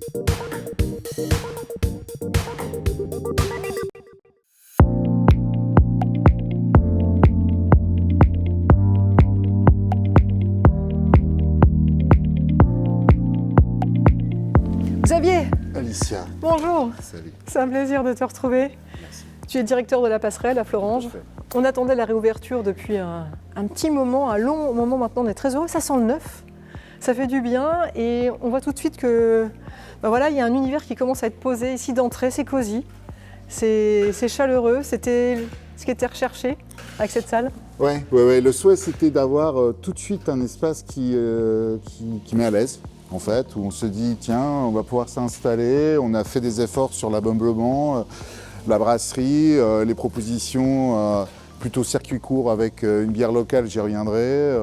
Xavier, Alicia, bonjour, salut. c'est un plaisir de te retrouver. Merci. Tu es directeur de la passerelle à Florange. Parfait. On attendait la réouverture depuis un petit moment, un long moment maintenant, on est très heureux, ça sent le neuf, ça fait du bien et on voit tout de suite que voilà, il y a un univers qui commence à être posé ici d'entrée, c'est cosy, c'est chaleureux, c'était ce qui était recherché avec cette salle. Ouais, le souhait c'était d'avoir tout de suite un espace qui met à l'aise. En fait, où on se dit, tiens, on va pouvoir s'installer, on a fait des efforts sur l'ameublement, la brasserie, les propositions plutôt circuit court avec une bière locale, j'y reviendrai,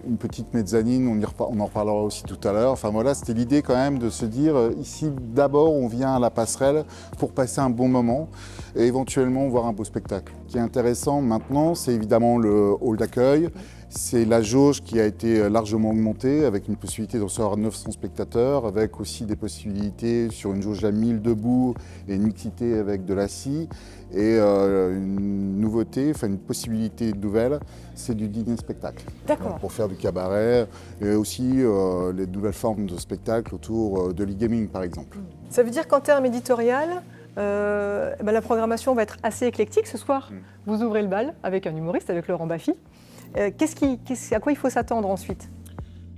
une petite mezzanine, on en reparlera aussi tout à l'heure. Enfin voilà, c'était l'idée quand même de se dire, ici d'abord on vient à la passerelle pour passer un bon moment et éventuellement voir un beau spectacle. Ce qui est intéressant maintenant, c'est évidemment le hall d'accueil. C'est la jauge qui a été largement augmentée avec une possibilité de recevoir 900 spectateurs, avec aussi des possibilités sur une jauge à 1000 debout et une mixité avec de la scie. Et une nouveauté, enfin une possibilité nouvelle, c'est du dîner-spectacle. D'accord. Pour faire du cabaret et aussi les nouvelles formes de spectacle autour de l'e-gaming par exemple. Ça veut dire qu'en termes éditorial, la programmation va être assez éclectique ce soir. Vous ouvrez le bal avec un humoriste, avec Laurent Baffy. À quoi il faut s'attendre ensuite?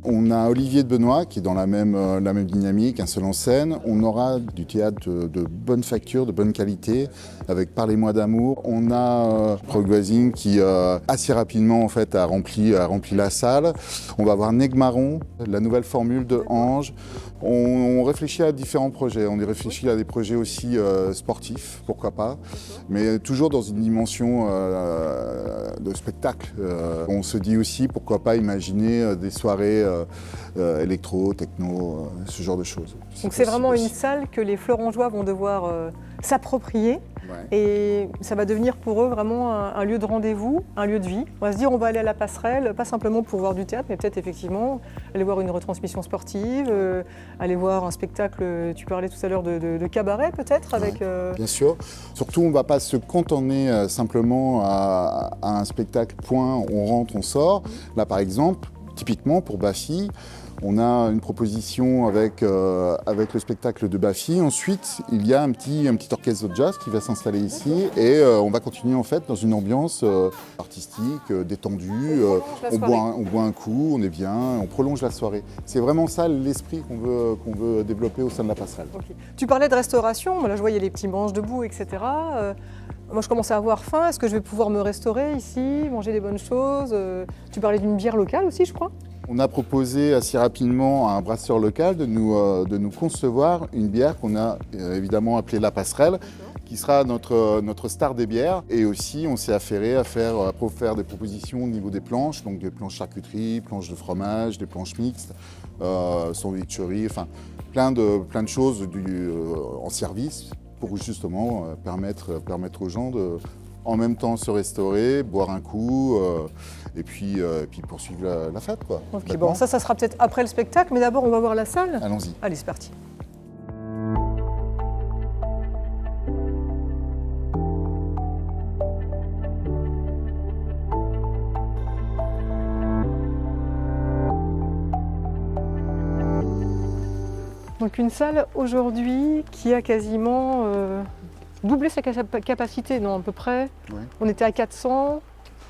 On a Olivier de Benoît qui est dans la même dynamique, un seul en scène. On aura du théâtre de bonne facture, de bonne qualité, avec Parlez-moi d'amour. On a Progvoisine qui assez rapidement en fait, a rempli la salle. On va avoir Negmaron, la nouvelle formule de Ange. On réfléchit à différents projets. On y réfléchit à des projets aussi sportifs, pourquoi pas, mais toujours dans une dimension de spectacle. On se dit aussi pourquoi pas imaginer des soirées électro, techno, ce genre de choses. Donc c'est vraiment une salle que les Florangeois vont devoir s'approprier. Ouais. Et ça va devenir pour eux vraiment un lieu de rendez-vous, un lieu de vie. On va se dire on va aller à la passerelle, pas simplement pour voir du théâtre, mais peut-être effectivement aller voir une retransmission sportive, aller voir un spectacle, tu parlais tout à l'heure de cabaret peut-être avec... Bien sûr. Surtout on ne va pas se cantonner simplement à un spectacle point, on rentre, on sort. Là par exemple, typiquement pour Baffy, on a une proposition avec le spectacle de Baffy. Ensuite, il y a un petit orchestre de jazz qui va s'installer ici et on va continuer en fait dans une ambiance artistique, détendue. On boit un coup, on est bien, on prolonge la soirée. C'est vraiment ça l'esprit qu'on veut développer au sein de la passerelle. Okay. Tu parlais de restauration, là je voyais les petits manches debout, etc. Moi je commence à avoir faim, est-ce que je vais pouvoir me restaurer ici, manger des bonnes choses? Tu parlais d'une bière locale aussi je crois? On a proposé assez rapidement à un brasseur local de nous concevoir une bière qu'on a évidemment appelée La Passerelle, qui sera notre star des bières. Et aussi, on s'est affairé à faire des propositions au niveau des planches, donc des planches charcuterie, planches de fromage, des planches mixtes, sandwicherie, enfin plein de choses en service pour justement permettre aux gens de en même temps se restaurer, boire un coup et puis poursuivre la fête. Quoi, okay, bon, ça sera peut-être après le spectacle, mais d'abord on va voir la salle. Allons-y. Allez, c'est parti. Donc une salle aujourd'hui qui a quasiment doublé sa capacité, non à peu près. Ouais. On était à 400,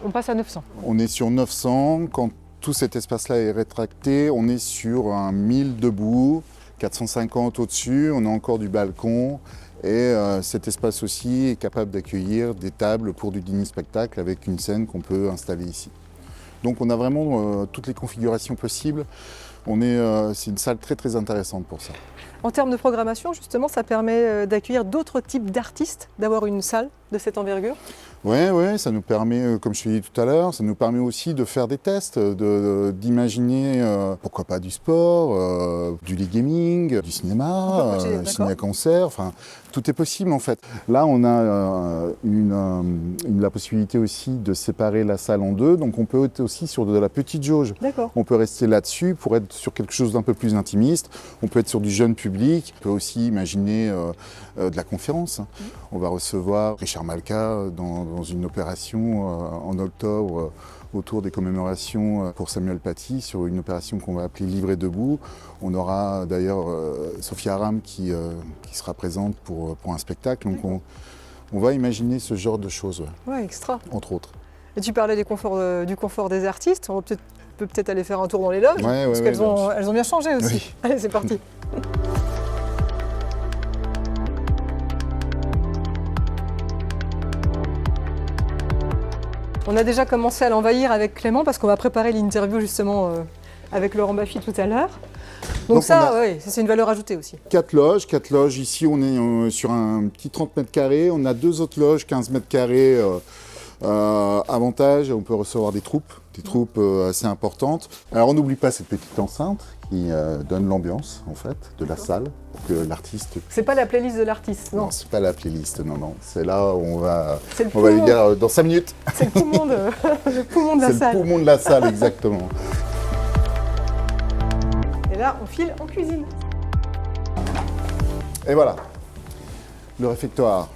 on passe à 900. On est sur 900, quand tout cet espace-là est rétracté, on est sur un 1000 debout, 450 au-dessus, on a encore du balcon. Et cet espace aussi est capable d'accueillir des tables pour du dîner-spectacle avec une scène qu'on peut installer ici. Donc on a vraiment toutes les configurations possibles. C'est une salle très très intéressante pour ça. En termes de programmation, justement, ça permet d'accueillir d'autres types d'artistes, d'avoir une salle de cette envergure? Ouais, ça nous permet, comme je te l'ai dit tout à l'heure, ça nous permet aussi de faire des tests, d'imaginer, pourquoi pas du sport, du gaming, du cinéma, ciné-concert, enfin, tout est possible en fait. Là, on a la possibilité aussi de séparer la salle en deux, donc on peut être aussi sur de la petite jauge. On peut rester là-dessus pour être sur quelque chose d'un peu plus intimiste, on peut être sur du jeune public, on peut aussi imaginer de la conférence. On va recevoir Richard Malka dans une opération en octobre autour des commémorations pour Samuel Paty, sur une opération qu'on va appeler Livré debout. On aura d'ailleurs Sophia Aram qui sera présente pour un spectacle. Donc on va imaginer ce genre de choses, ouais, extra. Entre autres. Et tu parlais du confort des artistes, on peut peut-être aller faire un tour dans les loges, parce qu'elles ont bien changé aussi. Oui. Allez, c'est parti. On a déjà commencé à l'envahir avec Clément parce qu'on va préparer l'interview justement avec Laurent Baffy tout à l'heure. Donc ça, c'est une valeur ajoutée aussi. 4 loges. Ici, on est sur un petit 30 mètres carrés. On a 2 autres loges, 15 mètres carrés. Avantage, on peut recevoir des troupes assez importantes. Alors on n'oublie pas cette petite enceinte qui donne l'ambiance en fait de la salle pour que l'artiste. C'est pas la playlist de l'artiste, non. Non, c'est pas la playlist, non. C'est là où on va lui dire dans 5 minutes. C'est le poumon de la salle. C'est le poumon de la salle, exactement. Et là, on file en cuisine. Et voilà, le réfectoire.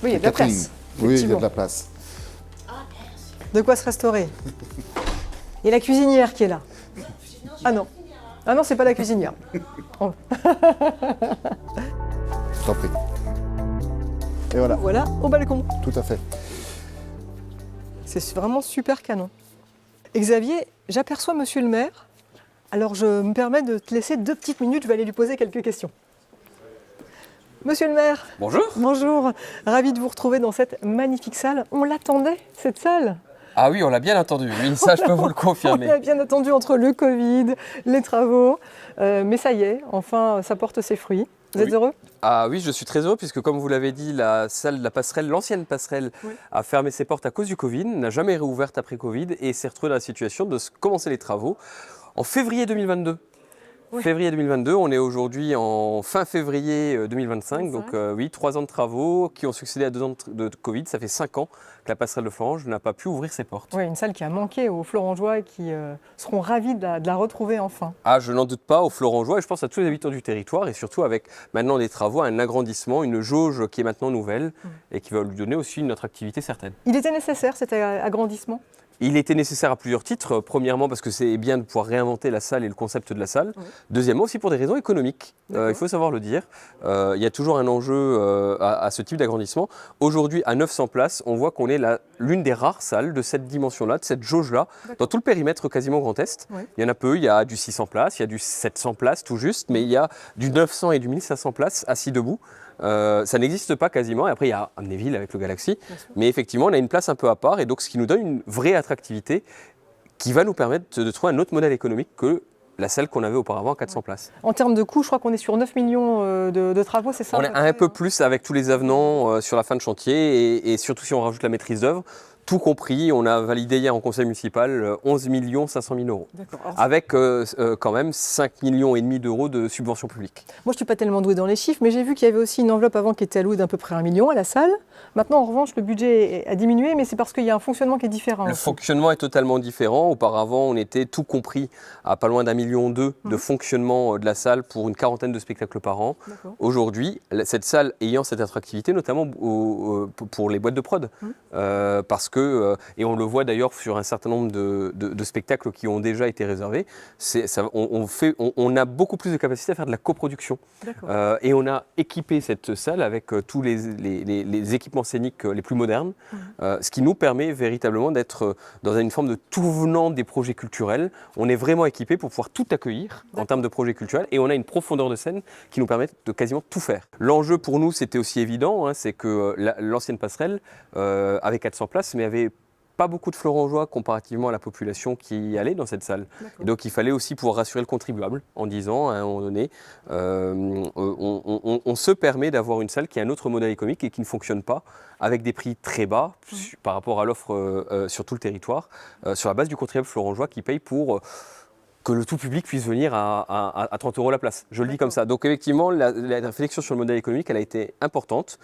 Oui, il y a de la place. Oui, il y a de la place. De quoi se restaurer. Et la cuisinière qui est là. Ah non. Ah non, c'est pas la cuisinière. Oh. Je t'en prie. Et voilà. Voilà, au balcon. Tout à fait. C'est vraiment super canon. Et Xavier, j'aperçois monsieur le maire. Alors je me permets de te laisser 2 petites minutes, je vais aller lui poser quelques questions. Monsieur le maire. Bonjour. Bonjour. Ravi de vous retrouver dans cette magnifique salle. On l'attendait, cette salle. Ah oui, on l'a bien attendu, oui, ça je peux vous le confirmer. On l'a bien attendu entre le Covid, les travaux, mais ça y est, enfin ça porte ses fruits. Vous êtes heureux? Ah oui, je suis très heureux puisque comme vous l'avez dit, la salle de la passerelle, l'ancienne passerelle, a fermé ses portes à cause du Covid, n'a jamais réouvert après Covid et s'est retrouvée dans la situation de commencer les travaux en février 2022. Oui. Février 2022, on est aujourd'hui en fin février 2025, donc oui, 3 ans de travaux qui ont succédé à 2 ans de Covid. Ça fait 5 ans que la passerelle de Fleuranges n'a pas pu ouvrir ses portes. Oui, une salle qui a manqué aux Fleurangeois et qui seront ravis de la retrouver enfin. Ah, je n'en doute pas, aux Fleurangeois, et je pense à tous les habitants du territoire, et surtout avec maintenant des travaux, un agrandissement, une jauge qui est maintenant nouvelle, et qui va lui donner aussi une attractivité certaine. Il était nécessaire cet agrandissement? Il était nécessaire à plusieurs titres. Premièrement, parce que c'est bien de pouvoir réinventer la salle et le concept de la salle. Deuxièmement, aussi pour des raisons économiques. Il faut savoir le dire. Il y a toujours un enjeu à ce type d'agrandissement. Aujourd'hui, à 900 places, on voit qu'on est l'une des rares salles de cette dimension-là, de cette jauge-là, dans tout le périmètre quasiment Grand Est. Il y en a peu. Il y a du 600 places, il y a du 700 places tout juste, mais il y a du 900 et du 1500 places assis debout. Ça n'existe pas quasiment, et après il y a Amnéville avec le Galaxy, mais effectivement on a une place un peu à part, et donc ce qui nous donne une vraie attractivité qui va nous permettre de trouver un autre modèle économique que la salle qu'on avait auparavant à 400 places. En termes de coûts, je crois qu'on est sur 9 millions de travaux, c'est ça? On est un peu plus avec tous les avenants sur la fin de chantier, et surtout si on rajoute la maîtrise d'œuvre. Tout compris, on a validé hier en conseil municipal 11 500 000 €, avec quand même 5,5 millions d'euros de subventions publiques. Moi, je ne suis pas tellement douée dans les chiffres, mais j'ai vu qu'il y avait aussi une enveloppe avant qui était allouée d'à peu près 1 million à la salle. Maintenant, en revanche, le budget a diminué, mais c'est parce qu'il y a un fonctionnement qui est différent. Le fonctionnement est totalement différent. Auparavant, on était tout compris à pas loin d'1,2 million de fonctionnement de la salle pour une quarantaine de spectacles par an. Aujourd'hui, cette salle ayant cette attractivité, notamment pour les boîtes de prod, parce que et on le voit d'ailleurs sur un certain nombre de spectacles qui ont déjà été réservés, on a beaucoup plus de capacité à faire de la coproduction. Et on a équipé cette salle avec tous les équipements scéniques les plus modernes, ce qui nous permet véritablement d'être dans une forme de tout venant des projets culturels. On est vraiment équipé pour pouvoir tout accueillir en termes de projets culturels, et on a une profondeur de scène qui nous permet de quasiment tout faire. L'enjeu pour nous, c'était aussi évident, c'est que l'ancienne passerelle avait 400 places, mais avait pas beaucoup de Florengeois comparativement à la population qui allait dans cette salle. Et donc il fallait aussi pouvoir rassurer le contribuable en disant à un moment donné, on se permet d'avoir une salle qui a un autre modèle économique et qui ne fonctionne pas avec des prix très bas par rapport à l'offre sur tout le territoire, sur la base du contribuable florengeois qui paye pour que le tout public puisse venir à 30 € la place. Je le dis comme ça. Donc effectivement, la réflexion sur le modèle économique, elle a été importante.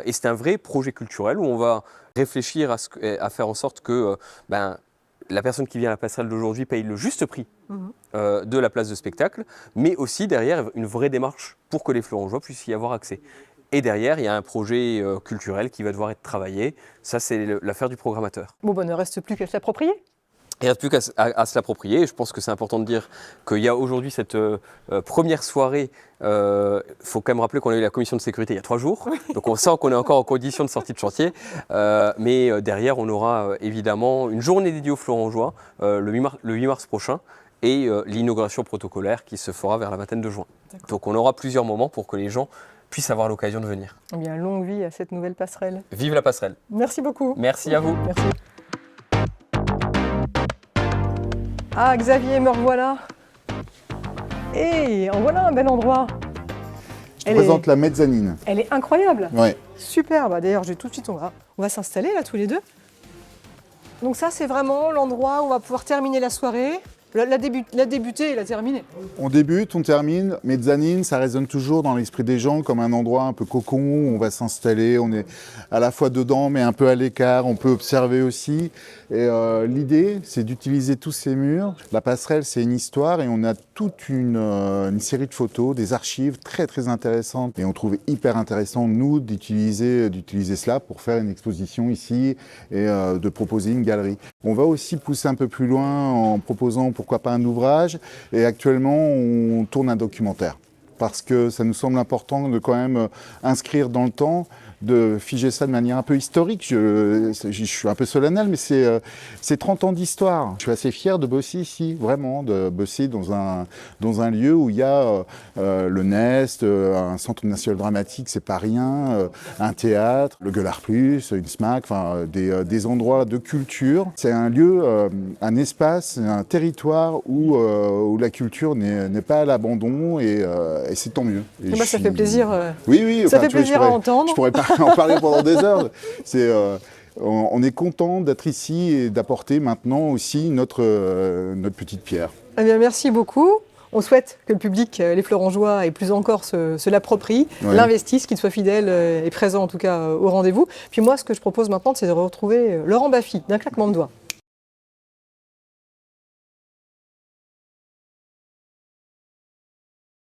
Et c'est un vrai projet culturel où on va réfléchir à faire en sorte que la personne qui vient à la passerelle d'aujourd'hui paye le juste prix de la place de spectacle, mais aussi derrière une vraie démarche pour que les Florengeois puissent y avoir accès. Et derrière, il y a un projet culturel qui va devoir être travaillé. Ça, c'est l'affaire du programmateur. Bon, ne reste plus qu'à s'approprier. Il ne reste plus qu'à se l'approprier. Je pense que c'est important de dire qu'il y a aujourd'hui cette première soirée. Il faut quand même rappeler qu'on a eu la commission de sécurité il y a 3 jours. Donc on sent qu'on est encore en condition de sortie de chantier. Mais derrière, on aura évidemment une journée dédiée aux Florengeois le 8 mars prochain et l'inauguration protocolaire qui se fera vers la vingtaine de juin. Donc on aura plusieurs moments pour que les gens puissent avoir l'occasion de venir. Eh bien, longue vie à cette nouvelle passerelle. Vive la passerelle. Merci beaucoup. Merci à vous. Merci. Ah, Xavier, me revoilà. Et en voilà un bel endroit. Je présente la mezzanine. Elle est incroyable. Ouais. Superbe. D'ailleurs, tout de suite, on va s'installer là tous les deux. Donc ça, c'est vraiment l'endroit où on va pouvoir terminer la soirée. La débuter et la terminer. On débute, on termine. Mezzanine, ça résonne toujours dans l'esprit des gens comme un endroit un peu cocon où on va s'installer. On est à la fois dedans mais un peu à l'écart. On peut observer aussi. Et l'idée, c'est d'utiliser tous ces murs. La passerelle, c'est une histoire et on a toute une série de photos, des archives très très intéressantes. Et on trouvait hyper intéressant, nous, d'utiliser cela pour faire une exposition ici et de proposer une galerie. On va aussi pousser un peu plus loin en proposant pourquoi pas un ouvrage. Et actuellement, on tourne un documentaire parce que ça nous semble important de quand même inscrire dans le temps, de figer ça de manière un peu historique. Je suis un peu solennel, mais c'est 30 ans d'histoire. Je suis assez fier de bosser ici, vraiment, de bosser dans un lieu où il y a le Nest, un centre national dramatique, c'est pas rien, un théâtre, le Gueulard Plus, une SMAC, enfin des endroits de culture. C'est un lieu, un espace, un territoire où la culture n'est pas à l'abandon et c'est tant mieux. Et ça fait plaisir. Oui, ça fait plaisir à entendre. Je pourrais pas en parler pendant des heures. On est content d'être ici et d'apporter maintenant aussi notre petite pierre. Eh bien, merci beaucoup. On souhaite que le public, les Florengeois, et plus encore se l'approprie, l'investisse, qu'il soit fidèle et présent en tout cas au rendez-vous. Puis moi, ce que je propose maintenant, c'est de retrouver Laurent Baffy d'un claquement de doigts.